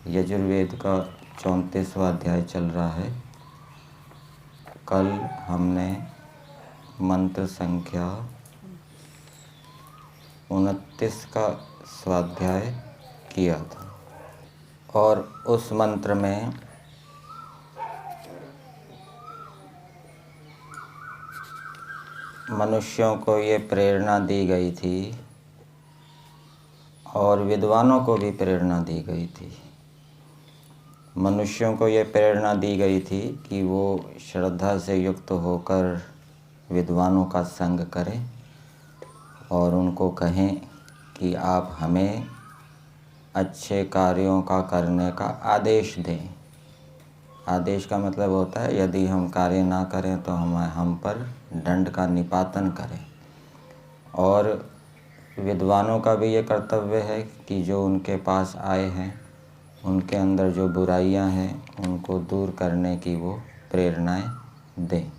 यजुर्वेद का 34वां अध्याय चल रहा है। कल हमने मंत्र संख्या 29 का स्वाध्याय किया था और उस मंत्र में मनुष्यों को ये प्रेरणा दी गई थी और विद्वानों को भी प्रेरणा दी गई थी। मनुष्यों को ये प्रेरणा दी गई थी कि वो श्रद्धा से युक्त होकर विद्वानों का संग करें और उनको कहें कि आप हमें अच्छे कार्यों का करने का आदेश दें। आदेश का मतलब होता है यदि हम कार्य ना करें तो हम पर दंड का निपातन करें। और विद्वानों का भी ये कर्तव्य है कि जो उनके पास आए हैं उनके अंदर जो बुराइयां हैं उनको दूर करने की वो प्रेरणाएं दें।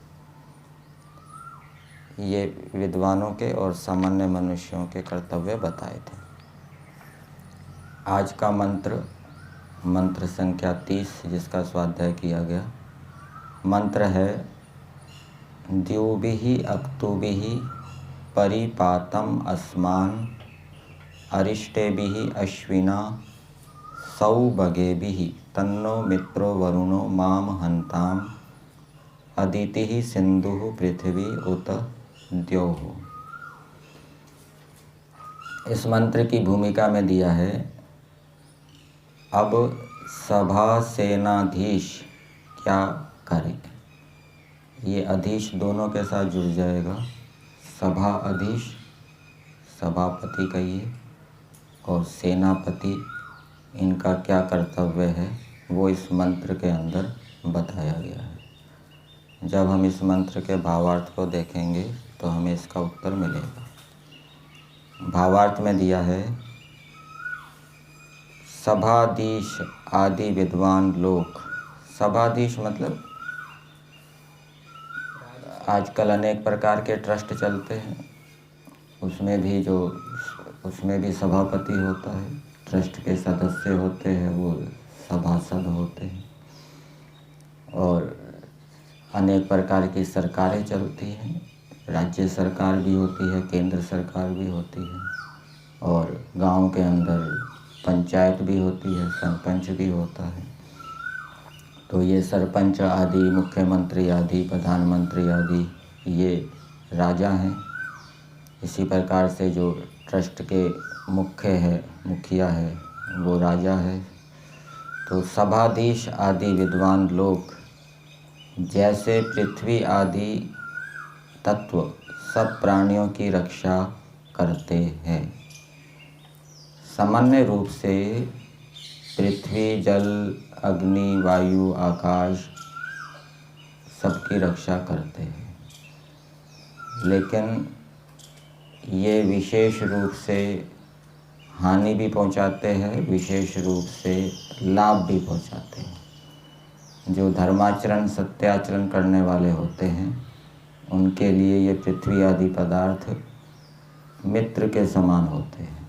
ये विद्वानों के और सामान्य मनुष्यों के कर्तव्य बताए थे। आज का मंत्र संख्या 30 जिसका स्वाध्याय किया गया मंत्र है द्युभिः अक्तुभिः परिपातम अस्मान अरिष्टेभिः अश्विना सौभगेभिः तन्नो मित्रो वरुणो माम हन्ताम अदितिः सिंधुः पृथ्वी उत द्यौः। इस मंत्र की भूमिका में दिया है अब सभा सेनाधीश क्या करे। ये अधीश दोनों के साथ जुड़ जाएगा। सभा अधीश सभापति कहिए और सेनापति इनका क्या कर्तव्य है वो इस मंत्र के अंदर बताया गया है। जब हम इस मंत्र के भावार्थ को देखेंगे तो हमें इसका उत्तर मिलेगा। भावार्थ में दिया है सभाधीश आदि विद्वान लोग। सभाधीश मतलब आजकल अनेक प्रकार के ट्रस्ट चलते हैं, उसमें भी सभापति होता है, ट्रस्ट के सदस्य होते हैं, वो सभासद होते हैं। और अनेक प्रकार की सरकारें चलती हैं, राज्य सरकार भी होती है, केंद्र सरकार भी होती है और गांव के अंदर पंचायत भी होती है, सरपंच भी होता है। तो ये सरपंच आदि, मुख्यमंत्री आदि, प्रधानमंत्री आदि ये राजा हैं। इसी प्रकार से जो ट्रस्ट के मुखिया है वो राजा है। तो सभाधीश आदि विद्वान लोग जैसे पृथ्वी आदि तत्व सब प्राणियों की रक्षा करते हैं। सामान्य रूप से पृथ्वी, जल, अग्नि, वायु, आकाश सबकी रक्षा करते हैं, लेकिन ये विशेष रूप से हानि भी पहुंचाते हैं, विशेष रूप से लाभ भी पहुंचाते हैं। जो धर्माचरण सत्याचरण करने वाले होते हैं उनके लिए ये पृथ्वी आदि पदार्थ मित्र के समान होते हैं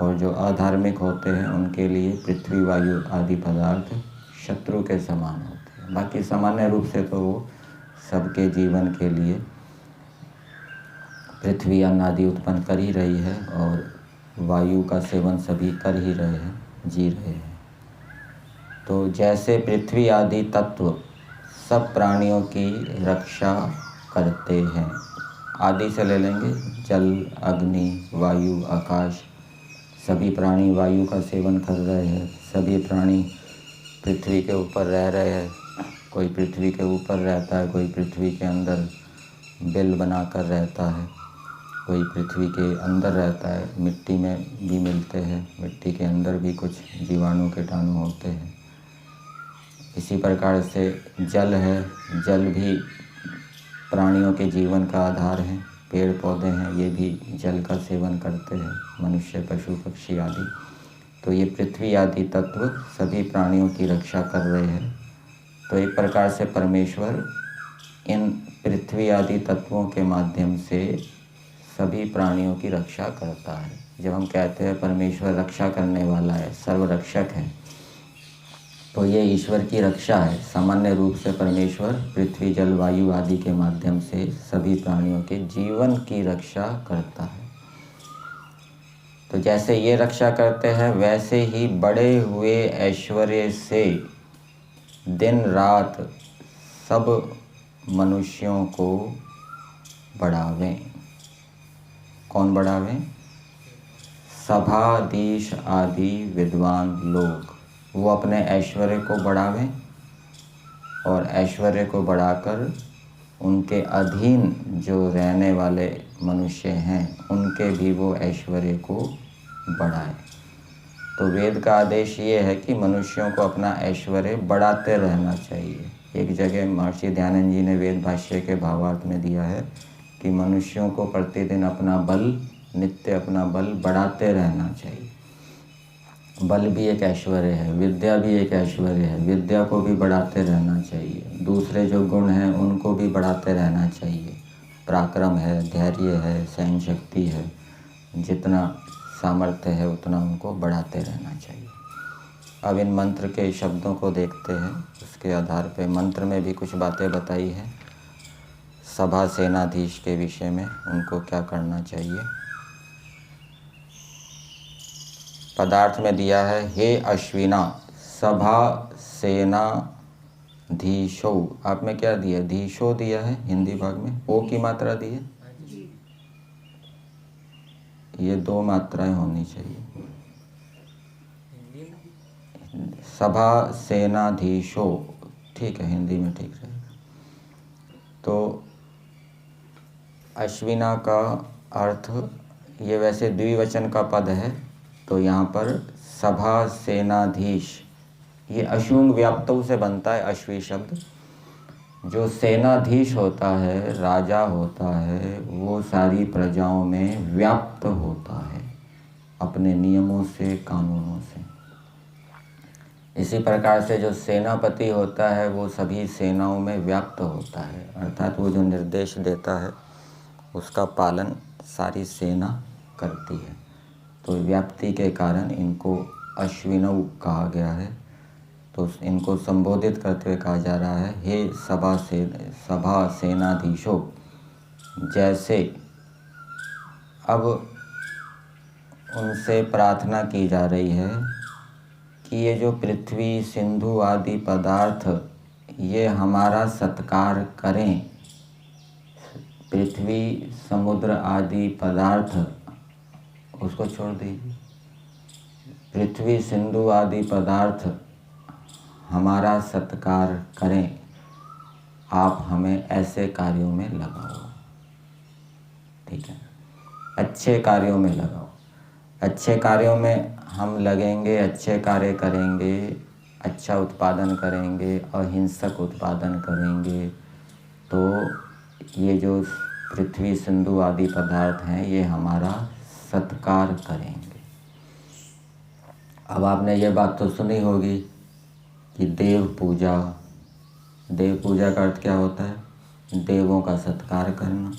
और जो अधार्मिक होते हैं उनके लिए पृथ्वी, वायु आदि पदार्थ शत्रु के समान होते हैं। बाकी सामान्य रूप से तो वो सबके जीवन के लिए पृथ्वी अन्न आदि उत्पन्न कर ही रही है और वायु का सेवन सभी कर ही रहे हैं, जी रहे हैं। तो जैसे पृथ्वी आदि तत्व सब प्राणियों की रक्षा करते हैं, आदि से ले लेंगे, जल, अग्नि, वायु, आकाश, सभी प्राणी वायु का सेवन कर रहे हैं, सभी प्राणी पृथ्वी के ऊपर रह रहे हैं। कोई पृथ्वी के ऊपर रहता है, कोई पृथ्वी के अंदर बिल बनाकर रहता है, कोई पृथ्वी के अंदर रहता है, मिट्टी में भी मिलते हैं, मिट्टी के अंदर भी कुछ जीवाणु कीटाणु होते हैं। इसी प्रकार से जल है, जल भी प्राणियों के जीवन का आधार है। पेड़ पौधे हैं, ये भी जल का सेवन करते हैं, मनुष्य, पशु, पक्षी आदि। तो ये पृथ्वी आदि तत्व सभी प्राणियों की रक्षा कर रहे हैं। तो एक प्रकार से परमेश्वर इन पृथ्वी आदि तत्वों के माध्यम से सभी प्राणियों की रक्षा करता है। जब हम कहते हैं परमेश्वर रक्षा करने वाला है, सर्वरक्षक है, तो ये ईश्वर की रक्षा है। सामान्य रूप से परमेश्वर पृथ्वी जल वायु आदि के माध्यम से सभी प्राणियों के जीवन की रक्षा करता है। तो जैसे ये रक्षा करते हैं वैसे ही बड़े हुए ऐश्वर्य से दिन रात सब मनुष्यों को बढ़ावें। कौन बढ़ावें? सभाधीश आदि विद्वान लोग, वो अपने ऐश्वर्य को बढ़ावें और ऐश्वर्य को बढ़ाकर उनके अधीन जो रहने वाले मनुष्य हैं उनके भी वो ऐश्वर्य को बढ़ाएं। तो वेद का आदेश ये है कि मनुष्यों को अपना ऐश्वर्य बढ़ाते रहना चाहिए। एक जगह महर्षि दयानंद जी ने वेद भाष्य के भावार्थ में दिया है कि मनुष्यों को प्रतिदिन अपना बल, नित्य अपना बल बढ़ाते रहना चाहिए। बल भी एक ऐश्वर्य है, विद्या भी एक ऐश्वर्य है, विद्या को भी बढ़ाते रहना चाहिए। दूसरे जो गुण हैं उनको भी बढ़ाते रहना चाहिए। पराक्रम है, धैर्य है, सहन शक्ति है, जितना सामर्थ्य है उतना उनको बढ़ाते रहना चाहिए। अब इन मंत्र के शब्दों को देखते हैं, उसके आधार पे मंत्र में भी कुछ बातें बताई हैं सभा सेनाधीश के विषय में, उनको क्या करना चाहिए। पदार्थ में दिया है, हे अश्विना सभा सेनाधीशो। आप में क्या दिया? धीशो दिया है हिंदी भाग में, ओ की मात्रा दी है। ये दो मात्राएं होनी चाहिए। सभा सेनाधीशो, ठीक है, हिंदी में ठीक रहेगा। तो अश्विना का अर्थ, ये वैसे द्विवचन का पद है, तो यहाँ पर सभा सेनाधीश, ये अशुंग व्याप्तों से बनता है अश्वी शब्द। जो सेनाधीश होता है, राजा होता है, वो सारी प्रजाओं में व्याप्त होता है अपने नियमों से, कानूनों से। इसी प्रकार से जो सेनापति होता है वो सभी सेनाओं में व्याप्त होता है, अर्थात वो जो निर्देश देता है उसका पालन सारी सेना करती है। तो व्याप्ति के कारण इनको अश्विनौ कहा गया है। तो इनको संबोधित करते हुए कहा जा रहा है, हे सभा सेनाधीशो। जैसे अब उनसे प्रार्थना की जा रही है कि ये जो पृथ्वी, सिंधु आदि पदार्थ ये हमारा सत्कार करें। पृथ्वी, समुद्र आदि पदार्थ उसको छोड़ दीजिए। पृथ्वी, सिंधु आदि पदार्थ हमारा सत्कार करें, आप हमें ऐसे कार्यों में लगाओ। ठीक है, अच्छे कार्यों में लगाओ। अच्छे कार्यों में हम लगेंगे, अच्छे कार्य करेंगे, अच्छा उत्पादन करेंगे, अहिंसक उत्पादन करेंगे, तो ये जो पृथ्वी, सिंधु आदि पदार्थ हैं ये हमारा सत्कार करेंगे। अब आपने ये बात तो सुनी होगी कि देव पूजा का अर्थ क्या होता है? देवों का सत्कार करना,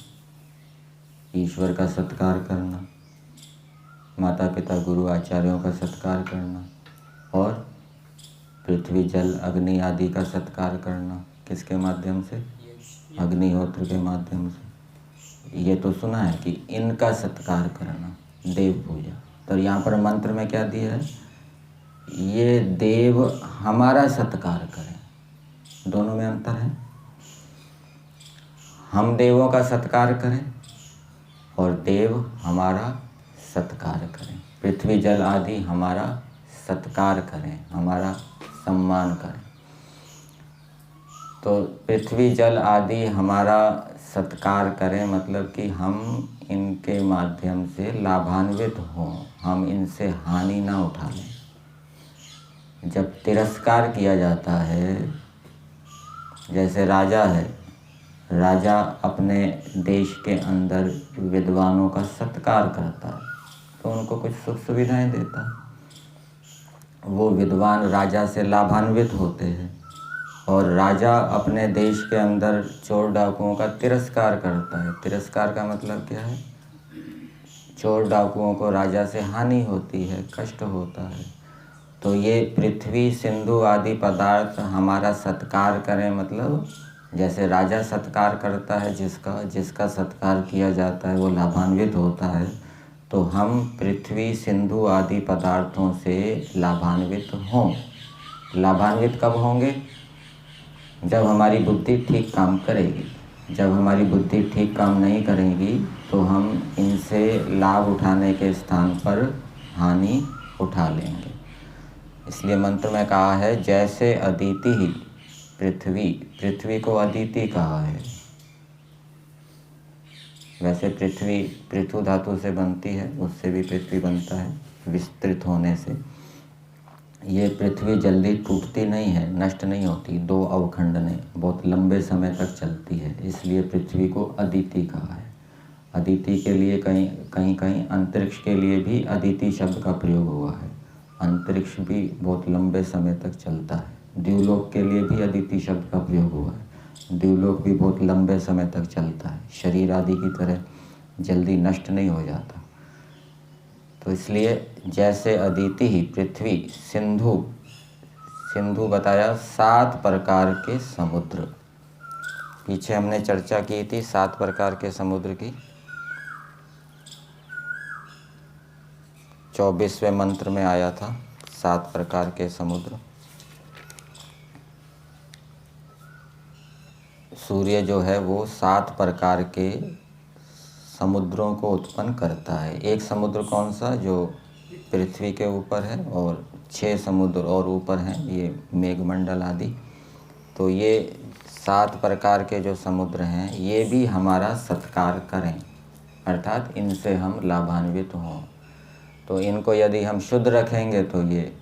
ईश्वर का सत्कार करना, माता पिता गुरु आचार्यों का सत्कार करना और पृथ्वी जल अग्नि आदि का सत्कार करना। किसके माध्यम से? अग्निहोत्र के माध्यम से। ये तो सुना है कि इनका सत्कार करना, देव पूजा। तो यहाँ पर मंत्र में क्या दिया है? ये देव हमारा सत्कार करें। दोनों में अंतर है। हम देवों का सत्कार करें और देव हमारा सत्कार करें। पृथ्वी जल आदि हमारा सत्कार करें, हमारा सम्मान करें। तो पृथ्वी जल आदि हमारा सत्कार करें मतलब कि हम इनके माध्यम से लाभान्वित हों, हम इनसे हानि ना उठा लें। जब तिरस्कार किया जाता है, जैसे राजा है, राजा अपने देश के अंदर विद्वानों का सत्कार करता है तो उनको कुछ सुख सुविधाएं देता है। वो विद्वान राजा से लाभान्वित होते हैं। और राजा अपने देश के अंदर चोर डाकुओं का तिरस्कार करता है। तिरस्कार का मतलब क्या है? चोर डाकुओं को राजा से हानि होती है, कष्ट होता है, तो ये पृथ्वी सिंधु आदि पदार्थ हमारा सत्कार करें, मतलब जैसे राजा सत्कार करता है, जिसका सत्कार किया जाता है वो लाभान्वित होता है, तो हम पृथ्वी सिंधु आदि पदार्थों से लाभान्वित हों। लाभान्वित कब होंगे? जब हमारी बुद्धि ठीक काम करेगी। जब हमारी बुद्धि ठीक काम नहीं करेगी तो हम इनसे लाभ उठाने के स्थान पर हानि उठा लेंगे। इसलिए मंत्र में कहा है जैसे अदिति ही पृथ्वी को अदिति कहा है। वैसे पृथ्वी पृथु धातु से बनती है, उससे भी पृथ्वी बनता है विस्तृत होने से। ये पृथ्वी जल्दी टूटती नहीं है, नष्ट नहीं होती, दो अवखंड ने बहुत लंबे समय तक चलती है, इसलिए पृथ्वी को अदिति कहा है। अदिति के लिए कहीं अंतरिक्ष के लिए भी अदिति शब्द का प्रयोग हुआ है। अंतरिक्ष भी बहुत लंबे समय तक चलता है। द्युलोक के लिए भी अदिति शब्द का प्रयोग हुआ है। द्युलोक भी बहुत लंबे समय तक चलता है, शरीर आदि की तरह जल्दी नष्ट नहीं हो जाता। तो इसलिए जैसे अदिति ही पृथ्वी सिंधु बताया 7 प्रकार के समुद्र। पीछे हमने चर्चा की थी 7 प्रकार के समुद्र की। 24वें मंत्र में आया था 7 प्रकार के समुद्र। सूर्य जो है वो 7 प्रकार के समुद्रों को उत्पन्न करता है। एक समुद्र कौन सा? जो पृथ्वी के ऊपर है, और 6 समुद्र और ऊपर हैं, ये मेघमंडल आदि। तो ये 7 प्रकार के जो समुद्र हैं ये भी हमारा सत्कार करें, अर्थात इनसे हम लाभान्वित हों। तो इनको यदि हम शुद्ध रखेंगे तो ये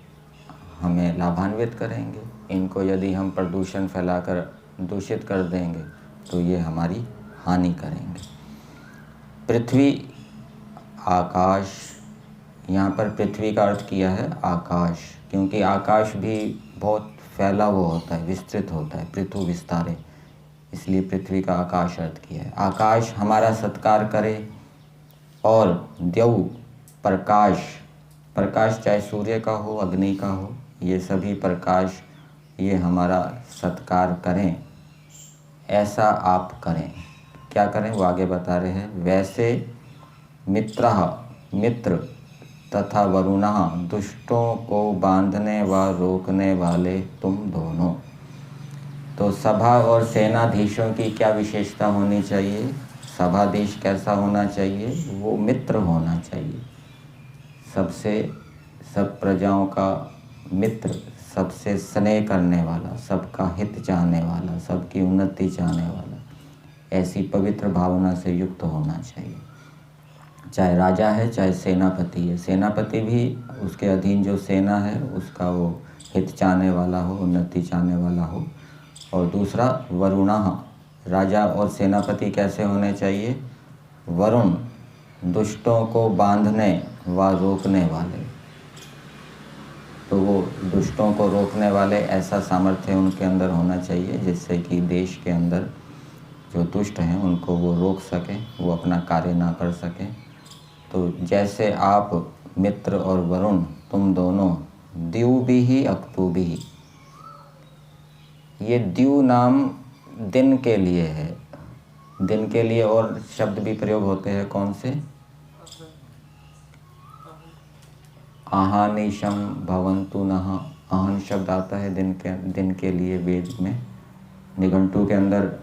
हमें लाभान्वित करेंगे। इनको यदि हम प्रदूषण फैलाकर दूषित कर देंगे तो ये हमारी हानि करेंगे। पृथ्वी, आकाश, यहाँ पर पृथ्वी का अर्थ किया है आकाश, क्योंकि आकाश भी बहुत फैला हुआ होता है, विस्तृत होता है, पृथु विस्तारे, इसलिए पृथ्वी का आकाश अर्थ किया है। आकाश हमारा सत्कार करे, और द्यौ प्रकाश चाहे सूर्य का हो, अग्नि का हो, ये सभी प्रकाश ये हमारा सत्कार करें। ऐसा आप करें। क्या करें वो आगे बता रहे हैं। वैसे मित्र तथा वरुणः दुष्टों को बांधने व रोकने वाले तुम दोनों। तो सभा और सेनाधीशों की क्या विशेषता होनी चाहिए? सभाधीश कैसा होना चाहिए? वो मित्र होना चाहिए, सब प्रजाओं का मित्र, सबसे स्नेह करने वाला, सबका हित चाहने वाला, सबकी उन्नति चाहने वाला, ऐसी पवित्र भावना से युक्त होना चाहिए। चाहे राजा है चाहे सेनापति है, सेनापति भी उसके अधीन जो सेना है उसका वो हित चाहने वाला हो, उन्नति चाहने वाला हो। और दूसरा वरुणः, राजा और सेनापति कैसे होने चाहिए? वरुण, दुष्टों को बांधने व रोकने वाले। तो वो दुष्टों को रोकने वाले ऐसा सामर्थ्य उनके अंदर होना चाहिए जिससे कि देश के अंदर जो दुष्ट हैं उनको वो रोक सकें, वो अपना कार्य ना कर सकें। तो जैसे आप मित्र और वरुण तुम दोनों, द्यू भी ही अक्तु भी ही, ये द्यू नाम दिन के लिए है। दिन के लिए और शब्द भी प्रयोग होते हैं, कौन से? आहानिशम भवन्तु नः, आहन शब्द आता है दिन के लिए वेद में। निघंटु के अंदर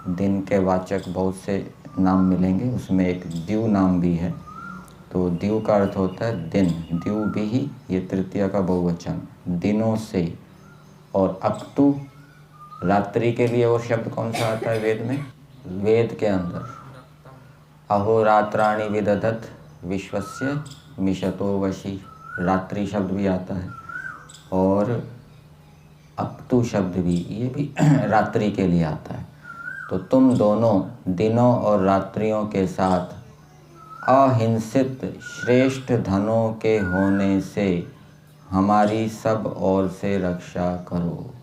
दिन के वाचक बहुत से नाम मिलेंगे, उसमें एक द्यू नाम भी है। तो द्यू का अर्थ होता है दिन, द्यू भी ही, ये तृतीया का बहुवचन, दिनों से। और अक्तु रात्रि के लिए और शब्द कौन सा आता है वेद में? वेद के अंदर अहोरात्राणि विदधत विश्वस्य मिशतो वशी, रात्रि शब्द भी आता है। और अक्तु शब्द भी, ये भी रात्रि के लिए आता है। तो तुम दोनों दिनों और रात्रियों के साथ अहिंसित श्रेष्ठ धनों के होने से हमारी सब ओर से रक्षा करो।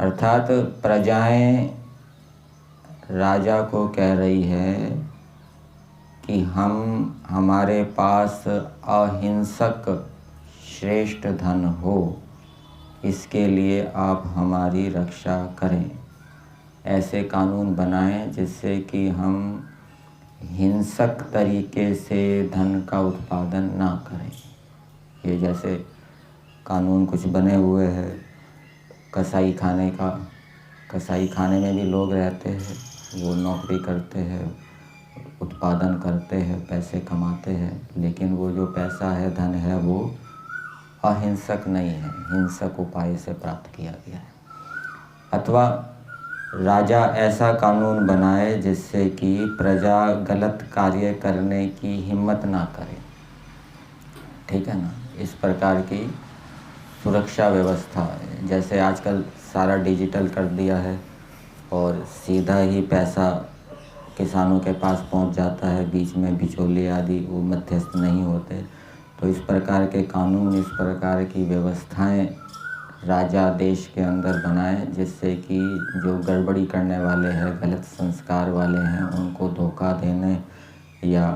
अर्थात प्रजाएं राजा को कह रही है कि हमारे पास अहिंसक श्रेष्ठ धन हो, इसके लिए आप हमारी रक्षा करें। ऐसे कानून बनाएं जिससे कि हम हिंसक तरीके से धन का उत्पादन ना करें। ये जैसे कानून कुछ बने हुए हैं कसाई खाने का, कसाई खाने में भी लोग रहते हैं, वो नौकरी करते हैं, उत्पादन करते हैं, पैसे कमाते हैं, लेकिन वो जो पैसा है, धन है, वो अहिंसक नहीं है, हिंसक उपाय से प्राप्त किया गया है। अथवा राजा ऐसा कानून बनाए जिससे कि प्रजा गलत कार्य करने की हिम्मत ना करे, ठीक है ना। इस प्रकार की सुरक्षा व्यवस्था, जैसे आजकल सारा डिजिटल कर दिया है और सीधा ही पैसा किसानों के पास पहुंच जाता है, बीच में बिचौलिए आदि वो मध्यस्थ नहीं होते। तो इस प्रकार के कानून, इस प्रकार की व्यवस्थाएं राजा देश के अंदर बनाएं जिससे कि जो गड़बड़ी करने वाले हैं, गलत संस्कार वाले हैं, उनको धोखा देने या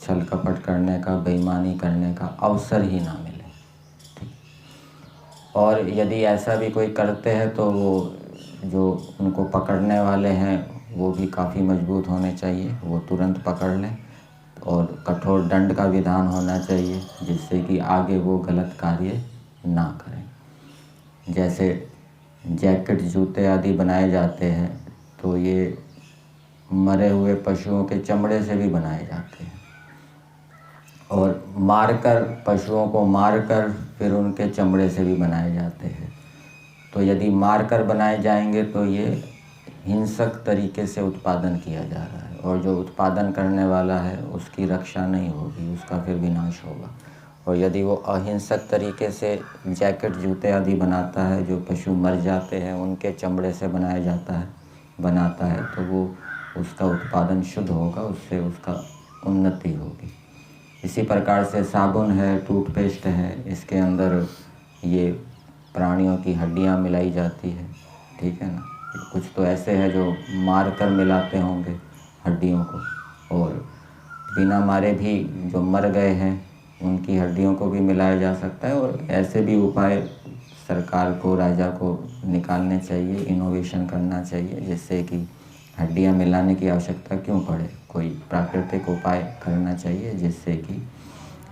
छल कपट करने का, बेईमानी करने का अवसर ही ना मिले। ठीक। और यदि ऐसा भी कोई करते हैं तो वो जो उनको पकड़ने वाले हैं वो भी काफ़ी मजबूत होने चाहिए, वो तुरंत पकड़ लें और कठोर दंड का विधान होना चाहिए जिससे कि आगे वो गलत कार्य ना करें। जैसे जैकेट, जूते आदि बनाए जाते हैं तो ये मरे हुए पशुओं के चमड़े से भी बनाए जाते हैं और मारकर, पशुओं को मारकर फिर उनके चमड़े से भी बनाए जाते हैं। तो यदि मारकर बनाए जाएंगे तो ये हिंसक तरीके से उत्पादन किया जा रहा है और जो उत्पादन करने वाला है उसकी रक्षा नहीं होगी, उसका फिर विनाश होगा। और यदि वो अहिंसक तरीके से जैकेट, जूते आदि बनाता है, जो पशु मर जाते हैं उनके चमड़े से बनाता है तो वो उसका उत्पादन शुद्ध होगा, उससे उसका उन्नति होगी। इसी प्रकार से साबुन है, टूथपेस्ट है, इसके अंदर ये प्राणियों की हड्डियाँ मिलाई जाती है, ठीक है ना। कुछ तो ऐसे हैं जो मार कर मिलाते होंगे हड्डियों को, और बिना मारे भी जो मर गए हैं उनकी हड्डियों को भी मिलाया जा सकता है। और ऐसे भी उपाय सरकार को, राजा को निकालने चाहिए, इनोवेशन करना चाहिए जिससे कि हड्डियां मिलाने की आवश्यकता क्यों पड़े। कोई प्राकृतिक उपाय करना चाहिए जिससे कि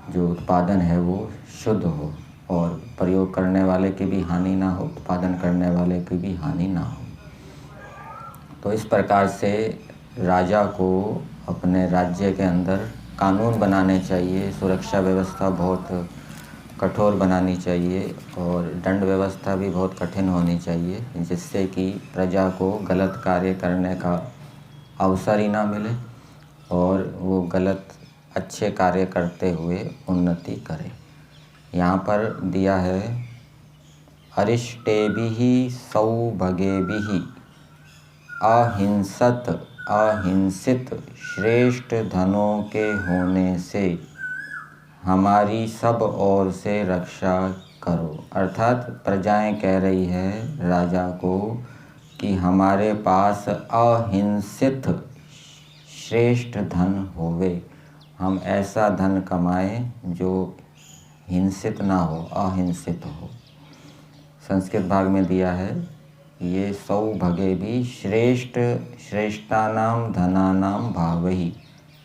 जो उत्पादन है वो शुद्ध हो और प्रयोग करने वाले की भी हानि ना हो, उत्पादन करने वाले की भी हानि ना हो। तो इस प्रकार से राजा को अपने राज्य के अंदर कानून बनाने चाहिए, सुरक्षा व्यवस्था बहुत कठोर बनानी चाहिए और दंड व्यवस्था भी बहुत कठिन होनी चाहिए जिससे कि प्रजा को गलत कार्य करने का अवसर ही ना मिले और वो गलत अच्छे कार्य करते हुए उन्नति करे। यहाँ पर दिया है अरिष्टेभिः सौभगेभिः अहिंसित श्रेष्ठ धनों के होने से हमारी सब ओर से रक्षा करो। अर्थात प्रजाएं कह रही है राजा को कि हमारे पास अहिंसित श्रेष्ठ धन होवे, हम ऐसा धन कमाएं जो हिंसित ना हो, अहिंसित हो। संस्कृत भाग में दिया है ये सौभगे भी श्रेष्ठ श्रेष्ठानाम धनानाम भावहि,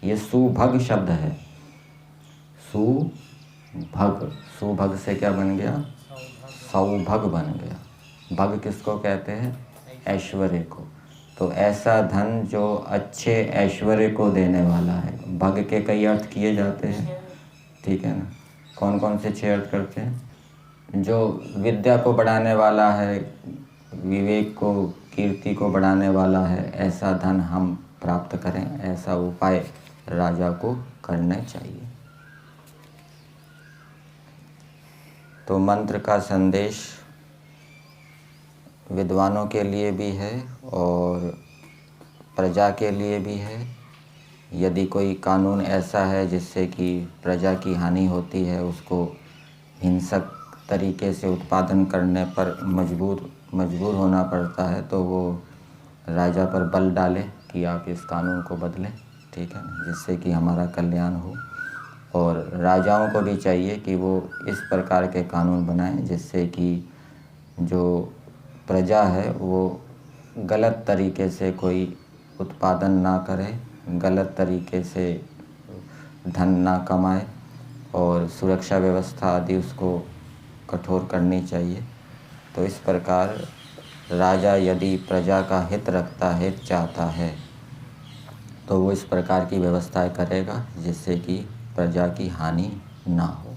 ये सुभग शब्द है। सुभग, सुभग से क्या बन गया? सौभग बन गया। भग किसको कहते हैं? ऐश्वर्य को। तो ऐसा धन जो अच्छे ऐश्वर्य को देने वाला है। भग के कई अर्थ किए जाते हैं, ठीक है ना। कौन कौन से 6 अर्थ करते हैं? जो विद्या को बढ़ाने वाला है, विवेक को, कीर्ति को बढ़ाने वाला है, ऐसा धन हम प्राप्त करें, ऐसा उपाय राजा को करने चाहिए। तो मंत्र का संदेश विद्वानों के लिए भी है और प्रजा के लिए भी है। यदि कोई कानून ऐसा है जिससे कि प्रजा की हानि होती है, उसको हिंसक तरीके से उत्पादन करने पर मजबूर होना पड़ता है, तो वो राजा पर बल डाले कि आप इस कानून को बदलें, ठीक है ना, जिससे कि हमारा कल्याण हो। और राजाओं को भी चाहिए कि वो इस प्रकार के कानून बनाएं जिससे कि जो प्रजा है वो गलत तरीके से कोई उत्पादन ना करे, गलत तरीके से धन ना कमाए, और सुरक्षा व्यवस्था आदि उसको कठोर करनी चाहिए। तो इस प्रकार राजा यदि प्रजा का हित रखता है, हित चाहता है, तो वो इस प्रकार की व्यवस्थाएं करेगा जिससे कि प्रजा की हानि ना हो।